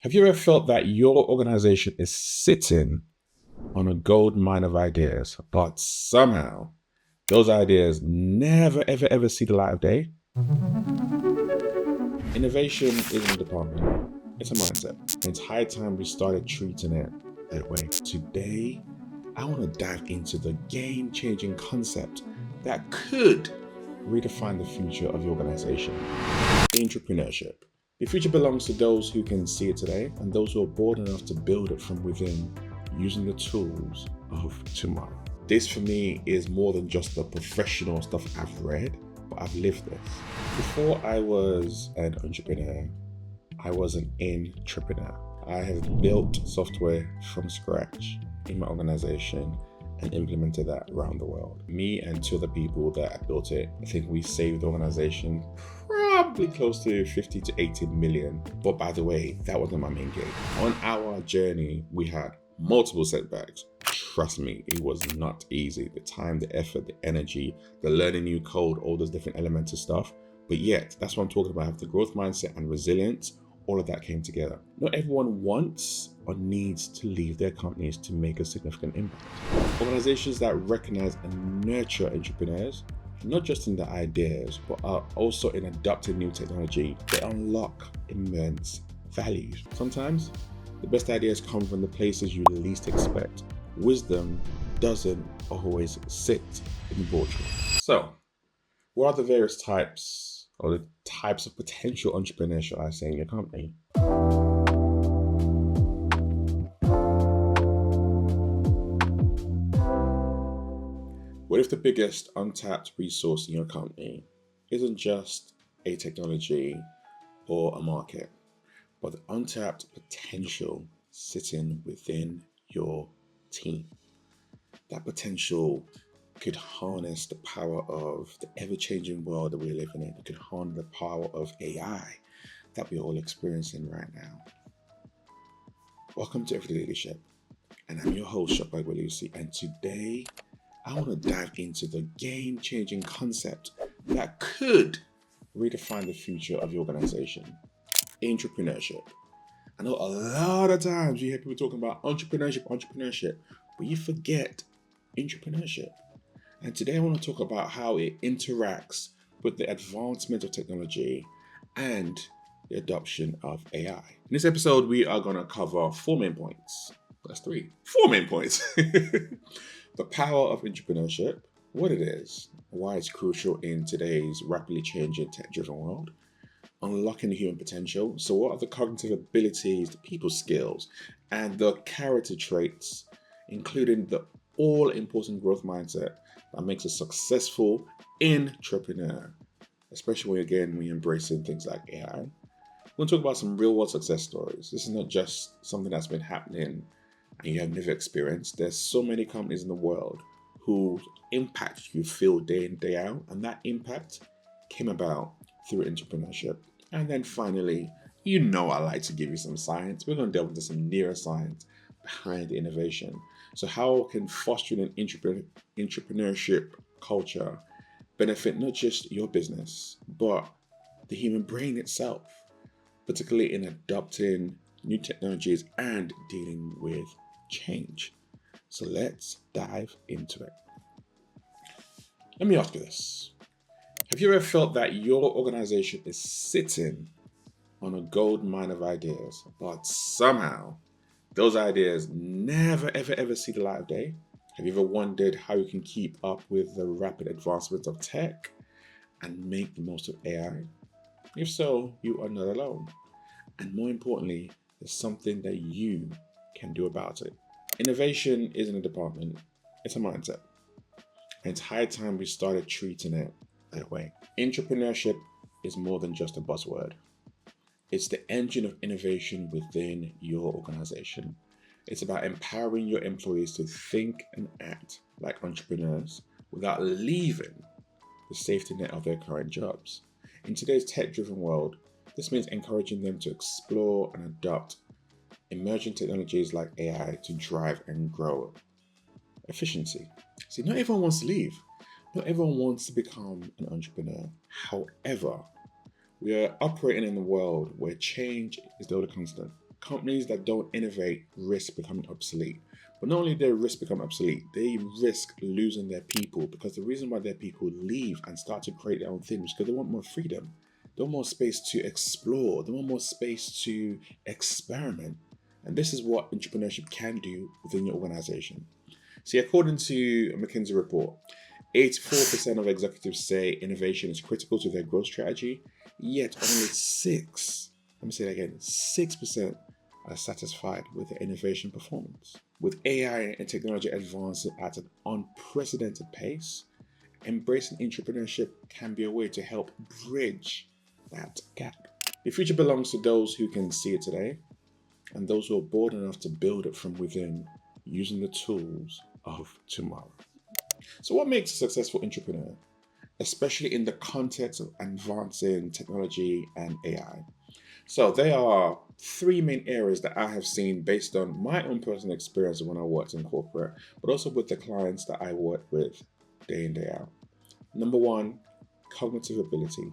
Have you ever felt that your organization is sitting on a gold mine of ideas, but somehow those ideas never, ever, ever see the light of day? Innovation isn't a department, it's a mindset. And it's high time we started treating it that way. Today, I want to dive into the game changing concept that could redefine the future of your organization: intrapreneurship. The future belongs to those who can see it today and those who are bold enough to build it from within using the tools of tomorrow. This for me is more than just the professional stuff I've read, but I've lived this. Before I was an entrepreneur, I was an intrapreneur. I have built software from scratch in my organization and implemented that around the world. Me and two other people that built it, I think we saved the organization probably close to 50 to 80 million. But by the way, that wasn't my main game. On our journey, we had multiple setbacks. Trust me, it was not easy. The time, the effort, the energy, the learning new code, all those different elements of stuff. But yet, that's what I'm talking about. Have the growth mindset and resilience. All of that came together. Not everyone wants or needs to leave their companies to make a significant impact. Organizations that recognize and nurture entrepreneurs, not just in their ideas, but are also in adopting new technology, they unlock immense value. Sometimes the best ideas come from the places you least expect. Wisdom doesn't always sit in the boardroom. So, what are the various types or the types of potential entrepreneurs, should I say, in your company? What if the biggest untapped resource in your company isn't just a technology or a market, but the untapped potential sitting within your team? That potential could harness the power of the ever-changing world that we're living in. It could harness the power of AI that we're all experiencing right now. Welcome to Everyday Leadership, and I'm your host, Sope Agbelusi, and today I want to dive into the game-changing concept that could redefine the future of your organization: intrapreneurship. I know a lot of times you hear people talking about entrepreneurship, but you forget intrapreneurship. And today I want to talk about how it interacts with the advancement of technology and the adoption of AI. In this episode, we are going to cover 4 main points. That's 3. 4 main points. The power of entrepreneurship, what it is, why it's crucial in today's rapidly changing tech-driven world, unlocking the human potential. So what are the cognitive abilities, the people skills, and the character traits, including the all-important growth mindset that makes a successful intrapreneur, especially when, again, we're embracing things like AI. We'll talk about some real-world success stories. This is not just something that's been happening and you have never experienced. There's so many companies in the world whose impact you feel day in, day out, and that impact came about through entrepreneurship. And then finally, I like to give you some science. We're going to delve into some neuroscience behind the innovation. So how can fostering an entrepreneurship culture benefit not just your business, but the human brain itself, particularly in adopting new technologies and dealing with change? So let's dive into it. Let me ask you this. Have you ever felt that your organization is sitting on a gold mine of ideas, but somehow those ideas never, ever, ever see the light of day? Have you ever wondered how you can keep up with the rapid advancement of tech and make the most of AI? If so, you are not alone. And more importantly, there's something that you can do about it. Innovation isn't a department, it's a mindset. And it's high time we started treating it that way. Intrapreneurship is more than just a buzzword. It's the engine of innovation within your organization. It's about empowering your employees to think and act like entrepreneurs without leaving the safety net of their current jobs. In today's tech-driven world, this means encouraging them to explore and adopt emerging technologies like AI to drive and grow efficiency. See, not everyone wants to leave. Not everyone wants to become an entrepreneur. However, we are operating in a world where change is the only constant. companies that don't innovate risk becoming obsolete. But not only do they risk become obsolete, they risk losing their people, because the reason why their people leave and start to create their own things is because they want more freedom. They want more space to explore. They want more space to experiment. And this is what entrepreneurship can do within your organization. See, according to a McKinsey report, 84% of executives say innovation is critical to their growth strategy, yet only 6% are satisfied with their innovation performance. With AI and technology advancing at an unprecedented pace, embracing entrepreneurship can be a way to help bridge that gap. The future belongs to those who can see it today and those who are bold enough to build it from within using the tools of tomorrow. So what makes a successful entrepreneur, especially in the context of advancing technology and AI? So there are three main areas that I have seen based on my own personal experience when I worked in corporate, but also with the clients that I work with day in, day out. Number one, cognitive ability.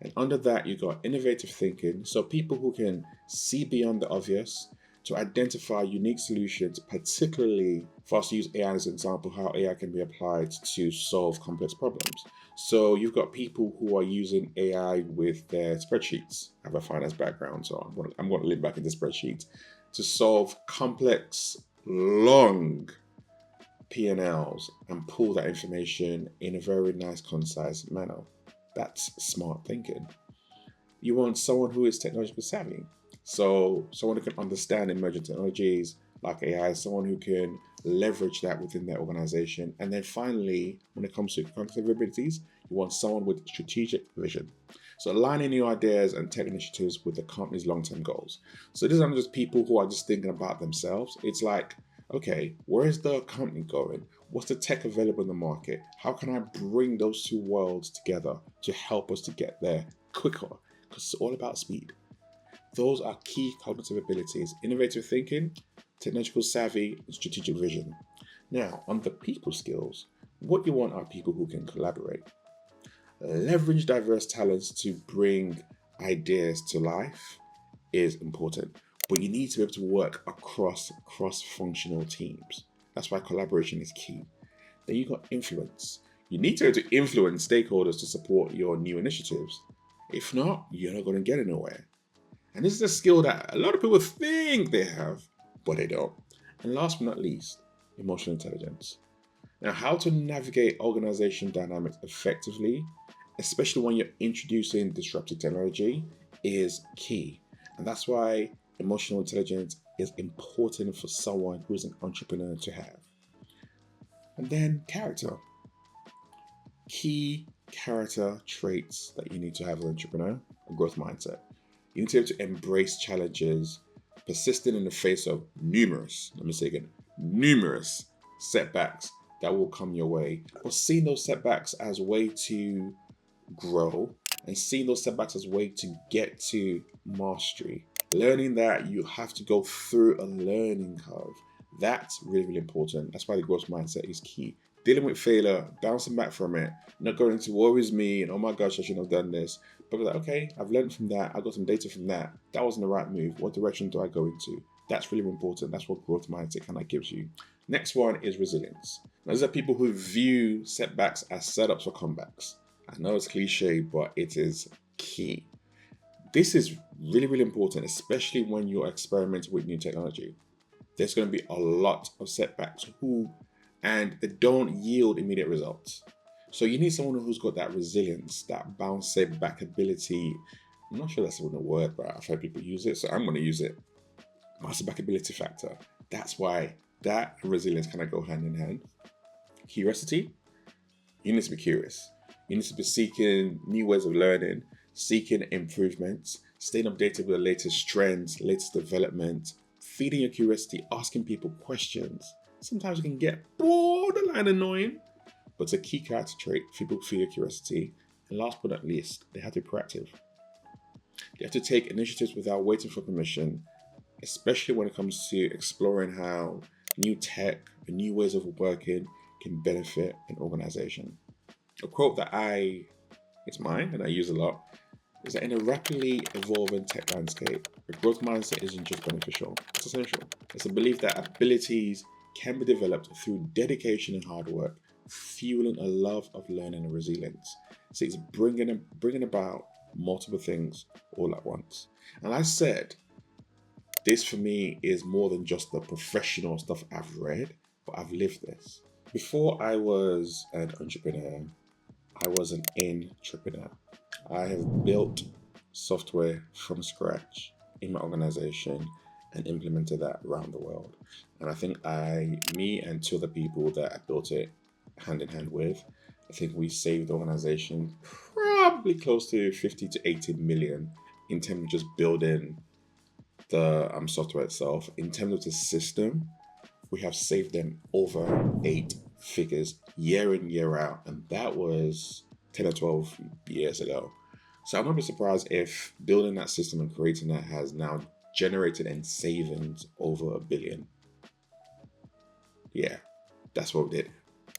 And under that, you got innovative thinking. So people who can see beyond the obvious to identify unique solutions, particularly for us to use AI as an example, how AI can be applied to solve complex problems. So you've got people who are using AI with their spreadsheets. I have a finance background, so I'm going to link back into spreadsheets to solve complex, long P&Ls and pull that information in a very nice, concise manner. That's smart thinking. You want someone who is technologically savvy. So someone who can understand emerging technologies like AI, someone who can leverage that within their organization. And then finally, when it comes to cognitive abilities, you want someone with strategic vision. So aligning your ideas and tech initiatives with the company's long-term goals. So these aren't just people who are just thinking about themselves. It's like, okay, where is the company going? What's the tech available in the market? How can I bring those two worlds together to help us to get there quicker? Because it's all about speed. Those are key cognitive abilities: innovative thinking, technological savvy, and strategic vision. Now, on the people skills, what you want are people who can collaborate. Leverage diverse talents to bring ideas to life is important, but you need to be able to work across cross-functional teams. That's why collaboration is key. Then you got influence. You need to be able to influence stakeholders to support your new initiatives. If not, you're not going to get anywhere. And this is a skill that a lot of people think they have, but they don't. And last but not least, emotional intelligence. Now, how to navigate organization dynamics effectively, especially when you're introducing disruptive technology, is key. And that's why emotional intelligence is important for someone who's an entrepreneur to have. And then character. Key character traits that you need to have as an entrepreneur: a growth mindset. You need to be able to embrace challenges, persisting in the face of numerous setbacks that will come your way. But seeing those setbacks as a way to grow and seeing those setbacks as a way to get to mastery. Learning that you have to go through a learning curve. That's really, really important. That's why the growth mindset is key. Dealing with failure, bouncing back from it, not going to woe is me and oh my gosh, I shouldn't have done this. But like, okay, I've learned from that. I got some data from that. That wasn't the right move. What direction do I go into? That's really important. That's what growth mindset kind of gives you. Next one is resilience. Now, these are people who view setbacks as setups for comebacks. I know it's cliche, but it is key. This is really, really important, especially when you're experimenting with new technology. There's going to be a lot of setbacks and they don't yield immediate results. So you need someone who's got that resilience, that bounce back ability. I'm not sure that's even a word, but I've heard people use it, so I'm going to use it. Bounce back ability factor. That's why that and resilience kind of go hand in hand. Curiosity. You need to be curious. You need to be seeking new ways of learning, seeking improvements, staying updated with the latest trends, latest development, feeding your curiosity, asking people questions. Sometimes it can get borderline annoying, but it's a key character trait. People feed your curiosity. And last but not least, they have to be proactive. They have to take initiatives without waiting for permission, especially when it comes to exploring how new tech and new ways of working can benefit an organization. A quote that it's mine and I use a lot, is that in a rapidly evolving tech landscape, A growth mindset isn't just beneficial, it's essential. It's a belief that abilities can be developed through dedication and hard work, fueling a love of learning and resilience. So it's bringing about multiple things all at once. And I said, this for me is more than just the professional stuff I've read, but I've lived this. Before I was an entrepreneur, I was an intrapreneur. I have built software from scratch in my organization and implemented that around the world. And I think me and two other people that I built it hand in hand with, I think we saved the organization probably close to 50 to 80 million in terms of just building the software itself. In terms of the system, we have saved them over 8 figures year in, year out. And that was 10 or 12 years ago. So I'm not be surprised if building that system and creating that has now generated in savings over $1 billion. Yeah, that's what we did.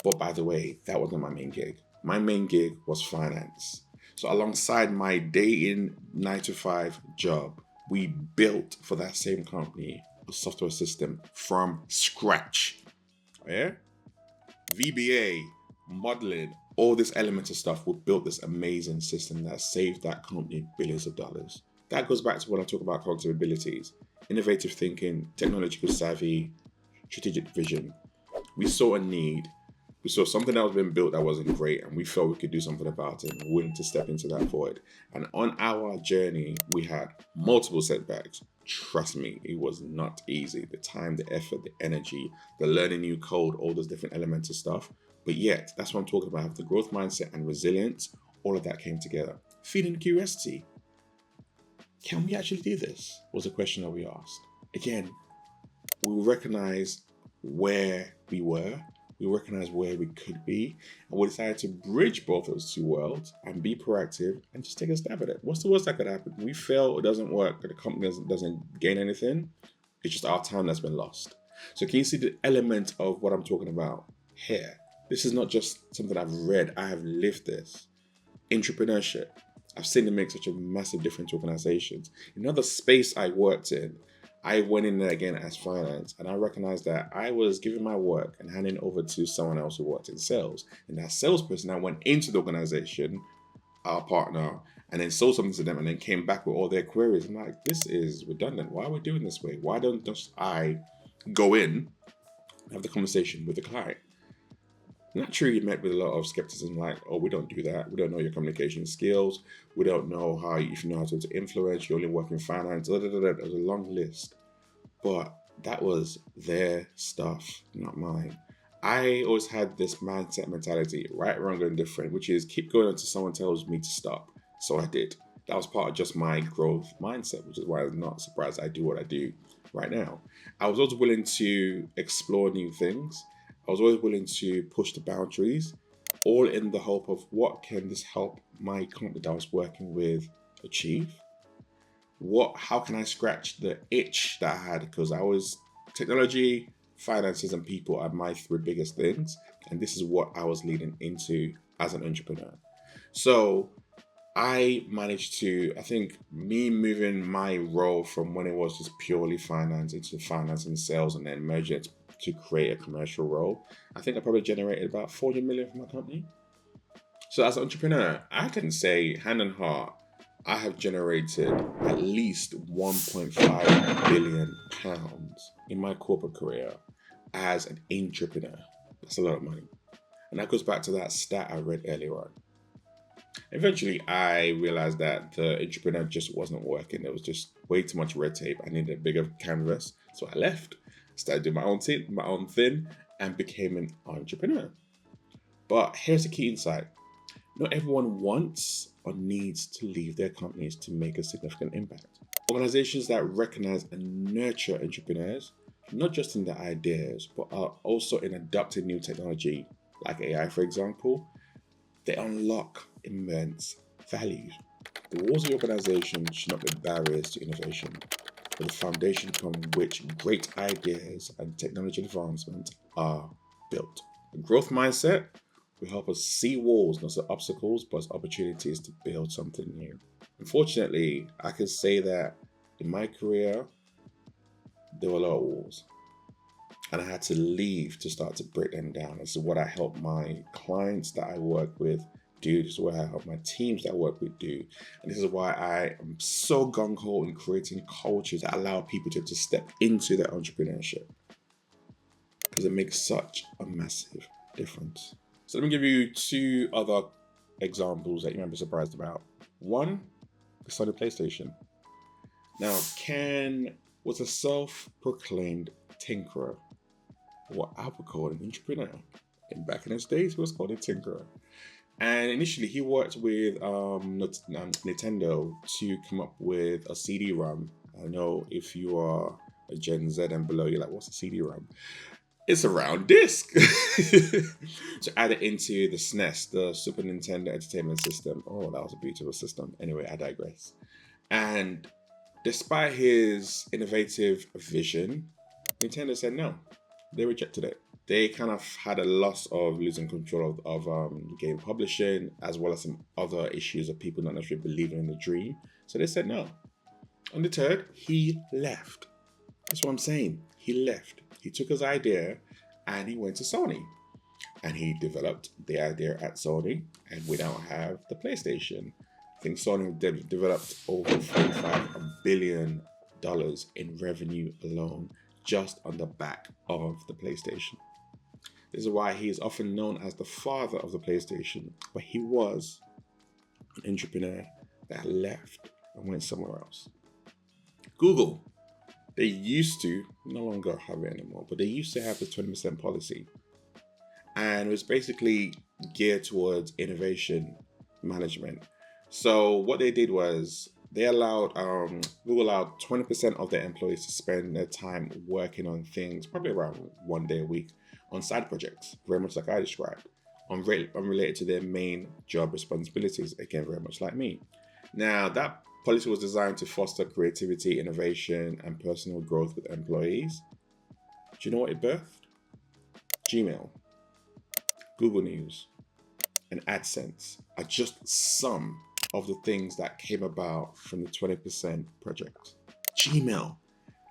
But by the way, that wasn't my main gig. My main gig was finance. So alongside my day in 9 to 5 job, we built for that same company a software system from scratch. Yeah? VBA, modeling, all this elements of stuff, we built this amazing system that saved that company billions of dollars. That goes back to when I talk about cognitive abilities, innovative thinking, technological savvy, strategic vision. We saw a need. We saw something that was being built that wasn't great, and we felt we could do something about it and willing to step into that void. And on our journey, we had multiple setbacks. Trust me, it was not easy. The time, the effort, the energy, the learning new code, all those different elements of stuff. But yet, that's what I'm talking about. The growth mindset and resilience, all of that came together. Feeding curiosity. Can we actually do this? Was a question that we asked. Again, we recognize where we were. We recognize where we could be, and we decided to bridge both those two worlds and be proactive and just take a stab at it. What's the worst that could happen? We fail, it doesn't work, the company doesn't gain anything. It's just our time that's been lost. So can you see the element of what I'm talking about here? This is not just something I've read, I have lived this. Intrapreneurship. I've seen it make such a massive difference to organizations. Another space I worked in, I went in there again as finance, and I recognized that I was giving my work and handing over to someone else who worked in sales. And that salesperson now went into the organization, our partner, and then sold something to them and then came back with all their queries. I'm like, this is redundant. Why are we doing this way? Why don't just I go in and have the conversation with the client? Naturally met with a lot of skepticism, like, oh, we don't do that. We don't know your communication skills. We don't know if you know how to influence. You only work in finance. There's a long list. But that was their stuff, not mine. I always had this mentality, right, wrong, and different, which is keep going until someone tells me to stop. So I did. That was part of just my growth mindset, which is why I'm not surprised I do what I do right now. I was also willing to explore new things. I was always willing to push the boundaries, all in the hope of what can this help my company that I was working with achieve? How can I scratch the itch that I had? Because technology, finances, and people are my 3 biggest things. And this is what I was leading into as an entrepreneur. So I managed to, I think me moving my role from when it was just purely finance into finance and sales and then merge it to create a commercial role, I think I probably generated about 40 million from my company. So as an entrepreneur, I can say hand on heart, I have generated at least 1.5 billion pounds in my corporate career as an intrapreneur. That's a lot of money. And that goes back to that stat I read earlier on. Eventually, I realized that the intrapreneur just wasn't working. There was just way too much red tape. I needed a bigger canvas. So I left, started doing my own thing, and became an entrepreneur. But here's the key insight. Not everyone wants or needs to leave their companies to make a significant impact. Organizations that recognize and nurture entrepreneurs, not just in their ideas, but are also in adopting new technology, like AI, for example, they unlock immense value. The walls of the organization should not be barriers to innovation, but the foundation from which great ideas and technology advancement are built. A growth mindset will help us see walls not as obstacles, but as opportunities to build something new. Unfortunately, I can say that in my career, there were a lot of walls. And I had to leave to start to break them down. This is what I help my clients that I work with do. This is what I help my teams that I work with do. And this is why I am so gung-ho in creating cultures that allow people to step into their entrepreneurship. Because it makes such a massive difference. So let me give you two other examples that you might be surprised about. One, the Sony PlayStation. Now, Ken was a self-proclaimed tinkerer, what I would call an entrepreneur. And back in those days, he was called a tinkerer. And initially, he worked with Nintendo to come up with a CD-ROM. I know if you are a Gen Z and below, you're like, what's a CD-ROM? It's a round disc. To add it into the SNES, the Super Nintendo Entertainment System. Oh, that was a beautiful system. Anyway, I digress. And despite his innovative vision, Nintendo said no. They rejected it. They kind of had a loss of losing control of game publishing, as well as some other issues of people not necessarily believing in the dream. So they said no. Undeterred, he left. That's what I'm saying. He left. He took his idea and he went to Sony. And he developed the idea at Sony, and we now have the PlayStation. I think Sony developed over $45 billion in revenue alone, just on the back of the PlayStation. This is why he is often known as the father of the PlayStation, but he was an entrepreneur that left and went somewhere else. Google, they used to, no longer have it anymore, but they used to have the 20% policy. And it was basically geared towards innovation management. So what they did was they allowed, Google allowed 20% of their employees to spend their time working on things, probably around 1 day a week, on side projects, very much like I described, unrelated to their main job responsibilities, again, very much like me. Now, that policy was designed to foster creativity, innovation, and personal growth with employees. Do you know what it birthed? Gmail, Google News, and AdSense are just some of the things that came about from the 20% project. Gmail,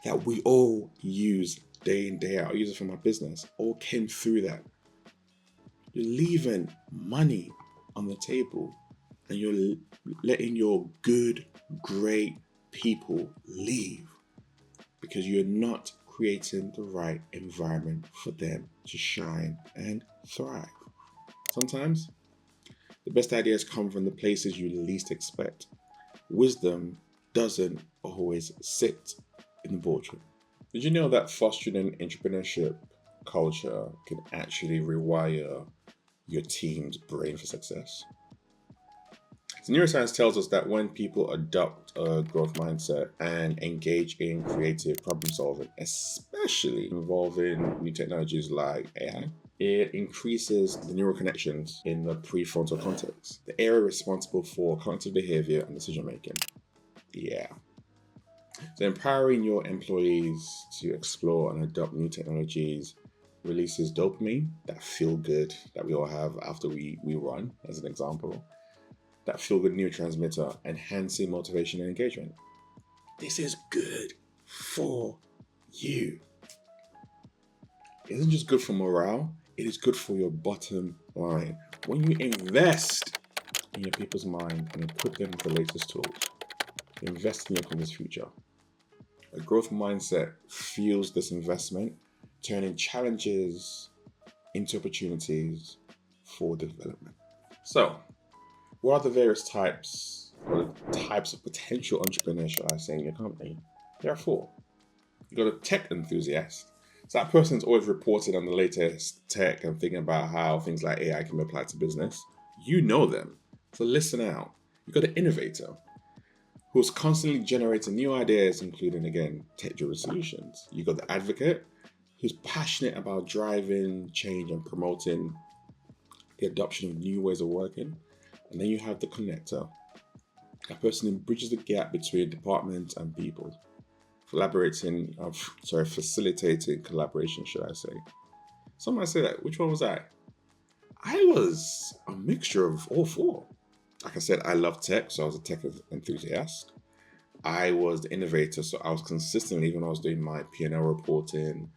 that we all use day in, day out, I use it for my business, all came through that. You're leaving money on the table and you're letting your good, great people leave because you're not creating the right environment for them to shine and thrive. Sometimes the best ideas come from the places you least expect. Wisdom doesn't always sit in the boardroom. Did you know that fostering an entrepreneurship culture can actually rewire your team's brain for success? So neuroscience tells us that when people adopt a growth mindset and engage in creative problem solving, especially involving new technologies like AI, it increases the neural connections in the prefrontal cortex, the area responsible for cognitive behavior and decision making. Yeah. So empowering your employees to explore and adopt new technologies releases dopamine, that feel good that we all have after we run, as an example. That feel good neurotransmitter, enhancing motivation and engagement. This is good for you. It isn't just good for morale, it is good for your bottom line. When you invest in your people's mind and equip them with the latest tools, invest in your company's future. A growth mindset fuels this investment, turning challenges into opportunities for development. So, what are the various types, or the types of potential entrepreneurs, should I say, in your company? There are 4. You got a tech enthusiast. So that person's always reporting on the latest tech and thinking about how things like AI can be applied to business. You know them, so listen out. You got an innovator who's constantly generating new ideas, including, again, tech-driven solutions. You got the advocate who's passionate about driving change and promoting the adoption of new ways of working. And then you have the connector, a person who bridges the gap between departments and people, facilitating collaboration, should I say. Some might say that, which one was I? I was a mixture of all 4. Like I said, I love tech, so I was a tech enthusiast. I was the innovator, so I was consistently, when I was doing my P&L reporting,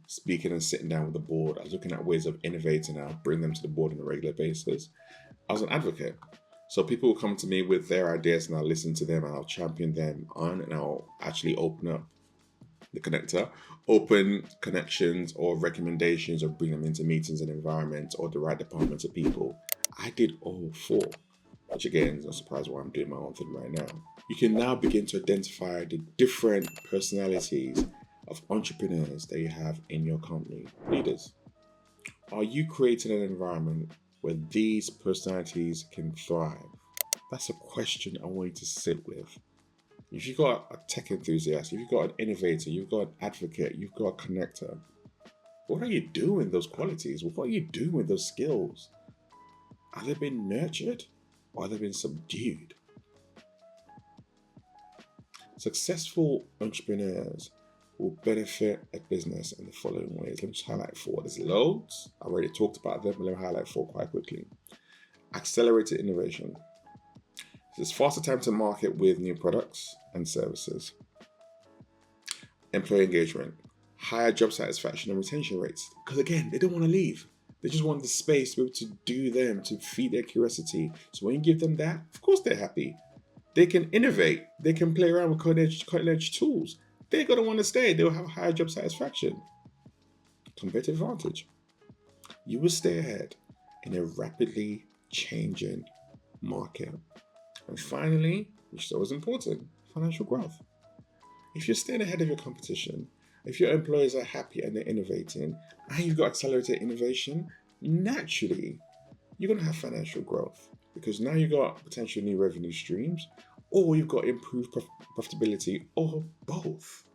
speaking and sitting down with the board, I was looking at ways of innovating and I'll bring them to the board on a regular basis. I was an advocate. So people will come to me with their ideas and I'll listen to them and I'll champion them on, and I'll actually open up the connector, open connections or recommendations, or bring them into meetings and environments or the right departments of people. I did all four, which again is no surprise why I'm doing my own thing right now. You can now begin to identify the different personalities of entrepreneurs that you have in your company. Leaders, are you creating an environment where these personalities can thrive? That's a question I want you to sit with. If you've got a tech enthusiast, if you've got an innovator, you've got an advocate, you've got a connector, what are you doing with those qualities? What are you doing with those skills? Have they been nurtured or have they been subdued? Successful entrepreneurs will benefit a business in the following ways. Let me just highlight four. There's loads. I already talked about them, but let me highlight four quite quickly. Accelerated innovation. There's faster time to market with new products and services. Employee engagement. Higher job satisfaction and retention rates. Because again, they don't want to leave. They just want the space to be able to do them, to feed their curiosity. So when you give them that, of course they're happy. They can innovate. They can play around with cutting-edge tools. They're going to want to stay. They'll have higher job satisfaction. Competitive advantage. You will stay ahead in a rapidly changing market. And finally, which is always important, financial growth. If you're staying ahead of your competition, if your employees are happy and they're innovating, and you've got accelerated innovation, naturally, you're going to have financial growth, because now you've got potential new revenue streams, or you've got improved profitability, or both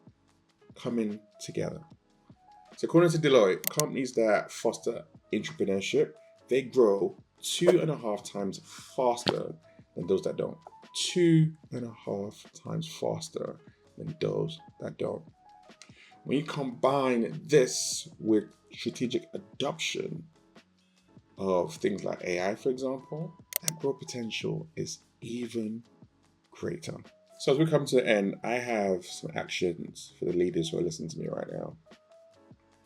coming together. So according to Deloitte, companies that foster intrapreneurship, they grow 2.5 times faster than those that don't. 2.5 times faster than those that don't. When you combine this with strategic adoption of things like AI, for example, that growth potential is even greater. So as we come to the end, I have some actions for the leaders who are listening to me right now.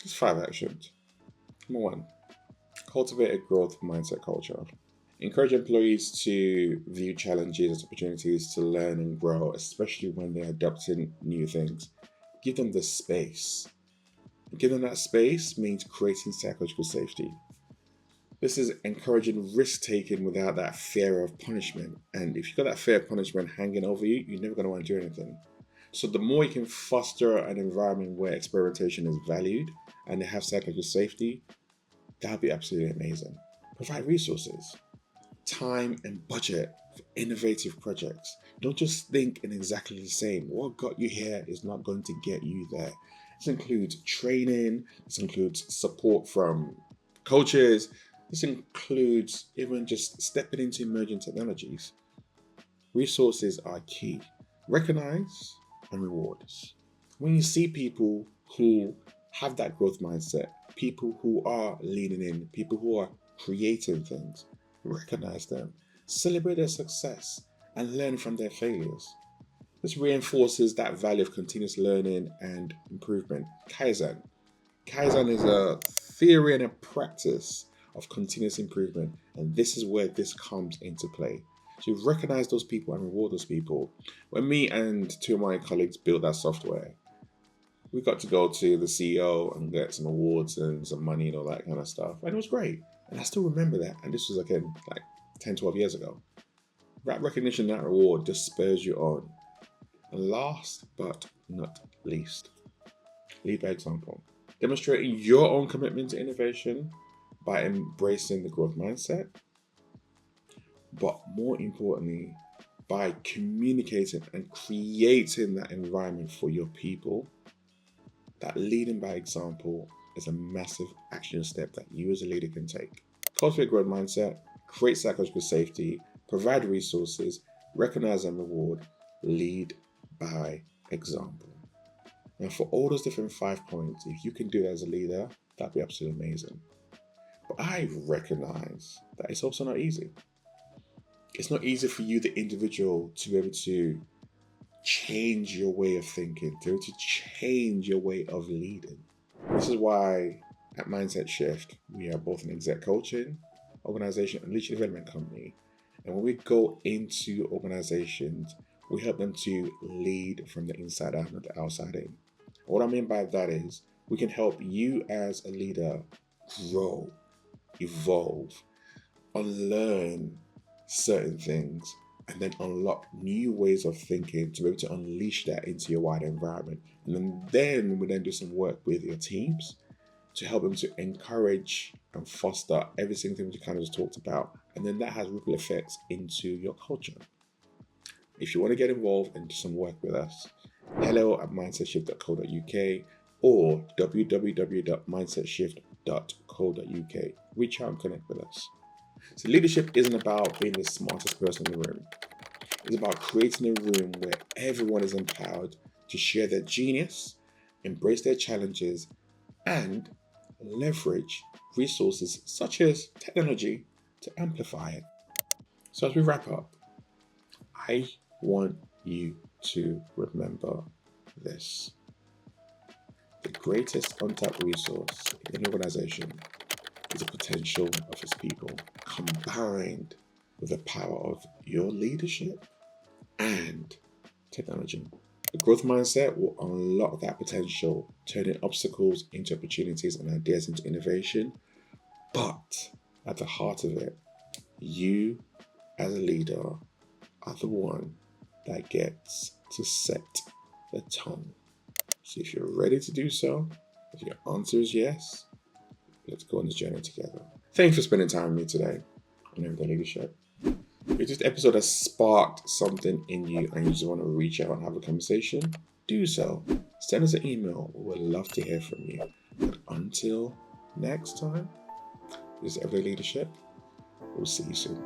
Just 5 actions. Number 1, cultivate a growth mindset culture. Encourage employees to view challenges as opportunities to learn and grow, especially when they're adopting new things. Give them the space. Giving them that space means creating psychological safety. This is encouraging risk-taking without that fear of punishment. And if you've got that fear of punishment hanging over you, you're never going to want to do anything. So the more you can foster an environment where experimentation is valued and they have psychological safety, that'll be absolutely amazing. Provide resources, time and budget for innovative projects. Don't just think in exactly the same. What got you here is not going to get you there. This includes training. This includes support from coaches. This includes even just stepping into emerging technologies. Resources are key. Recognize and rewards. When you see people who have that growth mindset, people who are leaning in, people who are creating things, recognize them, celebrate their success, and learn from their failures. This reinforces that value of continuous learning and improvement. Kaizen. Kaizen is a theory and a practice of continuous improvement, and this is where this comes into play. So you recognize those people and reward those people. When me and 2 of my colleagues built that software, we got to go to the CEO and get some awards and some money and all that kind of stuff, and it was great. And I still remember that, and this was again like 10, 12 years ago. That recognition, that reward just spurs you on. And last but not least, lead by example. Demonstrating your own commitment to innovation by embracing the growth mindset, but more importantly, by communicating and creating that environment for your people. That leading by example is a massive action step that you as a leader can take. Cultivate growth mindset, create psychological safety, provide resources, recognize and reward, lead by example. And for all those different 5 points, if you can do that as a leader, that'd be absolutely amazing. But I recognize that it's also not easy. It's not easy for you, the individual, to be able to change your way of thinking, to be able to change your way of leading. This is why at Mindset Shift, we are both an exec coaching organization and leadership development company. And when we go into organizations, we help them to lead from the inside out, not the outside in. What I mean by that is we can help you as a leader grow, evolve, unlearn certain things, and then unlock new ways of thinking to be able to unleash that into your wider environment. And then we then do some work with your teams to help them to encourage and foster every single thing we kind of just talked about. And then that has ripple effects into your culture. If you want to get involved and do some work with us, hello@mindsetshift.co.uk or www.mindsetshift.co.uk. Reach out and connect with us. So leadership isn't about being the smartest person in the room. It's about creating a room where everyone is empowered to share their genius, embrace their challenges, and leverage resources such as technology to amplify it. So as we wrap up, I want you to remember this. The greatest untapped resource in any organization is the potential of its people, combined with the power of your leadership and technology. The growth mindset will unlock that potential, turning obstacles into opportunities and ideas into innovation. But at the heart of it, you as a leader are the one that gets to set the tone. So if you're ready to do so, if your answer is yes, let's go on this journey together. Thanks for spending time with me today on Everyday Leadership. If this episode has sparked something in you and you just want to reach out and have a conversation, do so. Send us an email. We would love to hear from you. But until next time, this is Everyday Leadership. We'll see you soon.